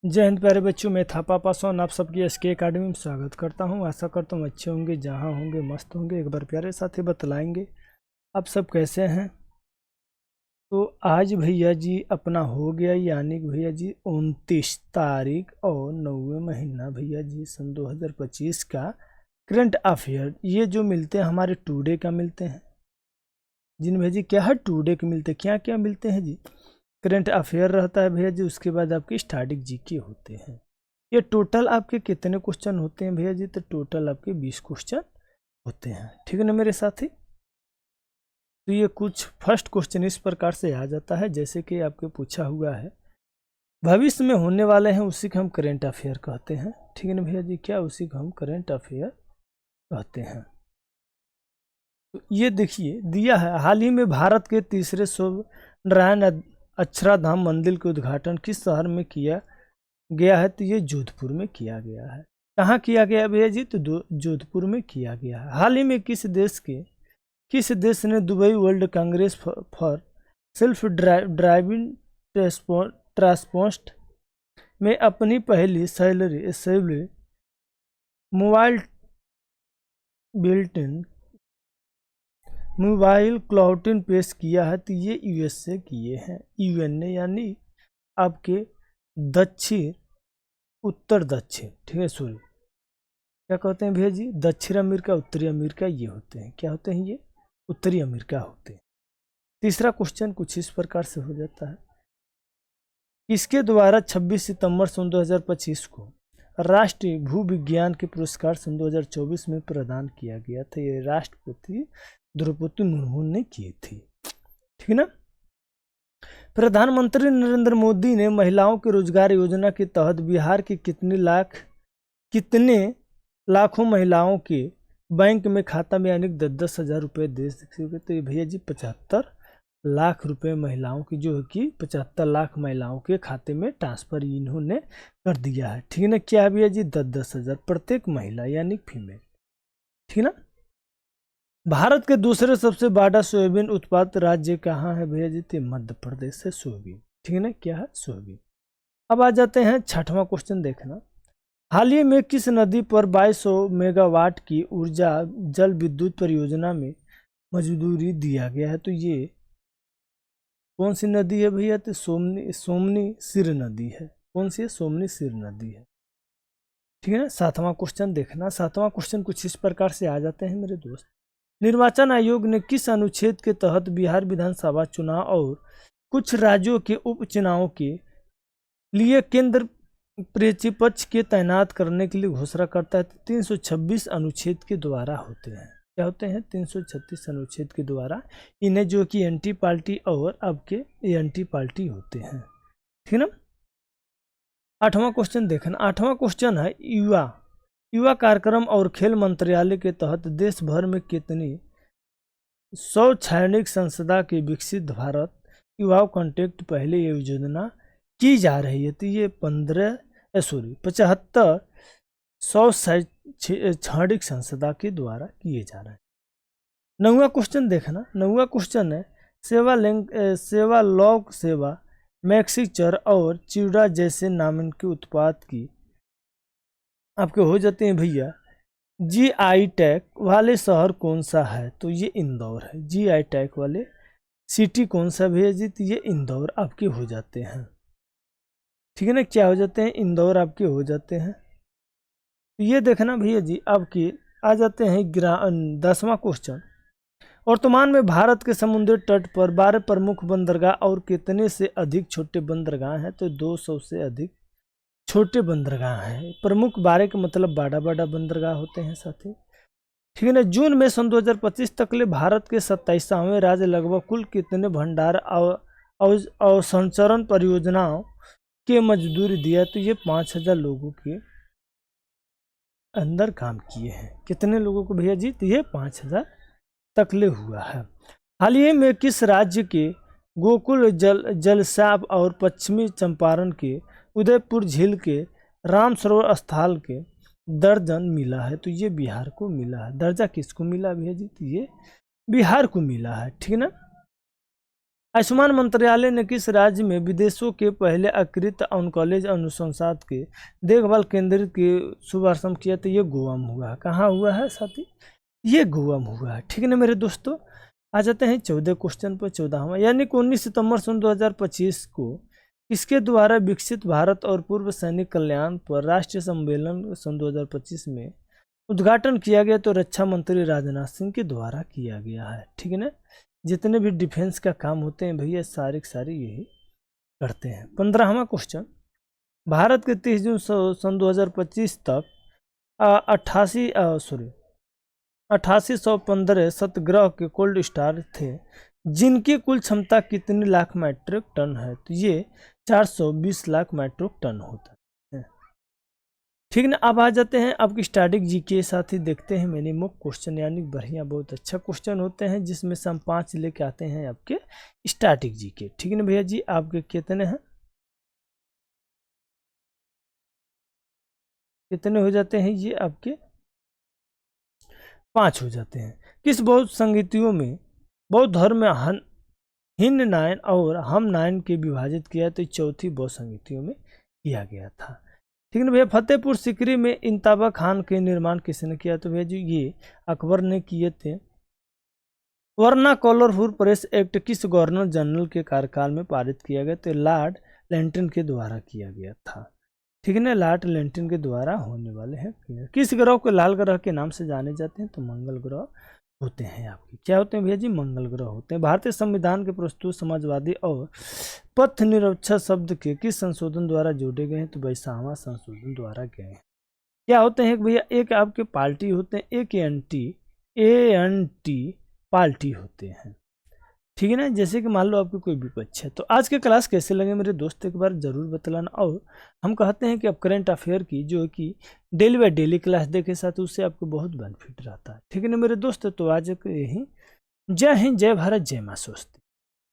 जय हिंद प्यारे बच्चों, मैं थापा पासवान आप सबकी एसके एकेडमी में स्वागत करता हूं। आशा करता हूं अच्छे होंगे, जहां होंगे मस्त होंगे। एक बार प्यारे साथी बतलाएंगे आप सब कैसे हैं। तो आज भैया जी अपना हो गया, यानी कि भैया जी 29 तारीख और 9वें महीना भैया जी सन 2025 का करंट अफेयर ये जो मिलते हैं हमारे टुडे का मिलते हैं। जिन भैया जी क्या है टुडे के मिलते हैं, क्या क्या मिलते हैं जी। करंट अफेयर रहता है भैया जी, उसके बाद आपके स्टैटिक जीके होते हैं। ये टोटल आपके कितने क्वेश्चन होते हैं भैया जी, तो टोटल आपके 20 क्वेश्चन होते हैं। ठीक है ना मेरे साथी। तो ये कुछ फर्स्ट क्वेश्चन इस प्रकार से आ जाता है, जैसे कि आपके पूछा हुआ है भविष्य में होने वाले हैं उसी को हम करंट अफेयर कहते हैं। ठीक है ना भैया जी, क्या उसी को हम करंट अफेयर कहते हैं। तो ये देखिए दिया है, हाल ही में भारत के तीसरे नारायण अक्षरधाम मंदिर के उद्घाटन किस शहर में किया गया है, तो ये जोधपुर में किया गया है। कहाँ किया गया भैया जी, तो जोधपुर में किया गया है। हाल ही में किस देश ने Dubai world Congress for self driving transport में अपनी पहली सैलरी मोबाइल बिल्ट मोबाइल क्लाउटिन पेश किया है, तो ये यूएस से किए हैं। यूएन ने यानी आपके दक्षिण उत्तर दक्षिण, ठीक है सॉरी क्या कहते हैं भैया जी, दक्षिण अमेरिका उत्तरी अमेरिका ये होते हैं। क्या होते हैं ये, उत्तरी अमेरिका होते हैं। तीसरा क्वेश्चन कुछ इस प्रकार से हो जाता है, किसके द्वारा 26 सितंबर सन 2025 को राष्ट्रीय भू विज्ञान के पुरस्कार सन 2024 में प्रदान किया गया था। ये राष्ट्रपति द्रौपदी मुर्मू ने की थी। ठीक है ना। प्रधानमंत्री नरेंद्र मोदी ने महिलाओं के रोजगार योजना के तहत बिहार के कितने लाखों महिलाओं के बैंक में खाता में यानी 10,000 रुपये दे सके। तो ये भैया जी 75 लाख रुपए महिलाओं की जो है कि 75 लाख महिलाओं के खाते में ट्रांसफर इन्होंने कर दिया है। ठीक है ना। क्या भैया जी 10,000 प्रत्येक महिला यानी फीमेल। ठीक है ना। भारत के दूसरे सबसे बड़ा सोयाबीन उत्पादक राज्य कहाँ है भैया जी, तो मध्य प्रदेश से सोयाबीन। ठीक है ना, क्या है सोयाबीन। अब आ जाते हैं छठवां क्वेश्चन देखना, हाल ही में किस नदी पर 2200 मेगावाट की ऊर्जा जल विद्युत परियोजना में मंजूरी दिया गया है, तो ये कौन सी नदी है भैया, तो सोमनी सिर नदी है। कौन सी है, सोमनी सिर नदी है। ठीक है ना। सातवां क्वेश्चन देखना, सातवां क्वेश्चन कुछ इस प्रकार से आ जाते हैं मेरे दोस्त, निर्वाचन आयोग ने किस अनुच्छेद के तहत बिहार विधानसभा चुनाव और कुछ राज्यों के उपचुनाव के लिए केंद्र प्रतिपक्ष के तैनात करने के लिए घोषणा करता है, तो 326 अनुच्छेद के द्वारा होते हैं। क्या होते हैं, 336 अनुच्छेद के द्वारा इन्हें जो कि एंटी पार्टी और आपके एंटी पार्टी होते हैं। ठीक है ना। आठवां क्वेश्चन देखना, आठवां क्वेश्चन है युवा कार्यक्रम और खेल मंत्रालय के तहत देश भर में कितनी शैक्षणिक संस्था के विकसित भारत युवा कॉन्टेक्ट पहले ये योजना की जा रही है, तो ये 75 शैक्षणिक संस्था के द्वारा किए जा रहे हैं। नौवां क्वेश्चन देखना, नौवां क्वेश्चन है सेवा लोक सेवा मैक्सिचर और चिड़ा जैसे नाम के उत्पाद की आपके हो जाते हैं भैया जीआई टैग वाले शहर कौन सा है, तो ये इंदौर है। जीआई टैग वाले सिटी कौन सा भैया जी, तो ये इंदौर आपके हो जाते हैं। ठीक है ना, क्या हो जाते हैं, इंदौर आपके हो जाते हैं। तो ये देखना भैया जी आपके आ जाते हैं 10वां क्वेश्चन, वर्तमान में भारत के समुद्री तट पर 12 प्रमुख बंदरगाह और कितने से अधिक छोटे बंदरगाह हैं, तो 200 से अधिक छोटे बंदरगाह हैं। प्रमुख 12 का मतलब बड़ा बड़ा बंदरगाह होते हैं साथी। ठीक है ना। जून में सन 2025 तक ले भारत के 27वें राज्य लगभग कुल कितने भंडार और संचरण परियोजनाओं के मजदूरी दिया, तो ये 5,000 लोगों के अंदर काम किए हैं। कितने लोगों को भैया जी, तो ये 5,000 तकले हुआ है। हाल ही में किस राज्य के गोकुल जलसाप और पश्चिमी चंपारण के उदयपुर झील के राम सरोवर स्थल के दर्जन मिला है, तो ये बिहार को मिला है। दर्जा किसको मिला भैया जी, तो ये बिहार को मिला है। ठीक है ना। आयुष्मान मंत्रालय ने किस राज्य में विदेशों के पहले एकीकृत ऑन्कोलॉजी अनुसंधान के देखभाल केंद्र के शुभारंभ किया? तो ये गोवा में हुआ है। कहाँ हुआ है साथी? ये गोवा में हुआ है। ठीक है ना मेरे दोस्तों। आ जाते हैं 14 क्वेश्चन पर। 14वां, यानी कि 19 सितंबर सन 2025 को किसके द्वारा विकसित भारत और पूर्व सैनिक कल्याण पर राष्ट्रीय सम्मेलन सन 2025 में उद्घाटन किया गया? तो रक्षा मंत्री राजनाथ सिंह के द्वारा किया गया है। ठीक है ना। जितने भी डिफेंस का काम होते हैं भैया सारे के सारे यही करते हैं। 15वां क्वेश्चन, भारत के 30 जून सन 2025 तक 8815 सतग्रह के कोल्ड स्टार थे, जिनकी कुल क्षमता कितनी लाख मैट्रिक टन है? तो ये 420 लाख मैट्रिक टन होता है। ठीक ना। अब आ जाते हैं आपकी स्टैटिक जीके साथ ही देखते हैं मिनिमम क्वेश्चन, यानी बढ़िया बहुत अच्छा क्वेश्चन होते हैं जिसमें से हम 5 लेके आते हैं आपके स्टैटिक जीके। ठीक है ना भैया जी। आपके कितने हैं, कितने हो जाते हैं ये आपके? 5 हो जाते हैं। किस बौद्ध संगीतियों में बौद्ध धर्म में हिन नायन और हम नायन के विभाजित किया? तो चौथी बौद्ध संगीतियों में किया गया था। ठीक है ना भैया। फतेहपुर सिकरी में इंताबा खान के निर्माण किसने किया? तो भैया जी ये अकबर ने किए थे। वर्ना कॉलरफुल प्रेस एक्ट किस गवर्नर जनरल के कार्यकाल में पारित किया गया? तो लॉर्ड लेंटन के द्वारा किया गया था। ठीक है ना। लॉर्ड लेंटन के द्वारा होने वाले हैं। किस ग्रह को लाल ग्रह के नाम से जाने जाते हैं? तो मंगल ग्रह होते हैं आपके। क्या होते हैं भैया जी? मंगल ग्रह होते हैं। भारतीय संविधान के प्रस्तुत समाजवादी और पथ निरक्षर शब्द के किस संशोधन द्वारा जोड़े गए हैं? तो बैसावा संशोधन द्वारा गए हैं। क्या होते हैं भैया? एक आपके पार्टी होते हैं, एक एंटी पार्टी होते हैं। ठीक है ना। जैसे कि मान लो आपके कोई विपक्ष है। तो आज के क्लास कैसे लगे मेरे दोस्त एक बार जरूर बतलाना। और हम कहते हैं कि अब करंट अफेयर की जो कि डेली बाय डेली क्लास देखे साथ उससे आपको बहुत बेनिफिट रहता है। ठीक है ना मेरे दोस्त। तो आज यही जय हिंद, जय भारत, जय मां स्वस्ति।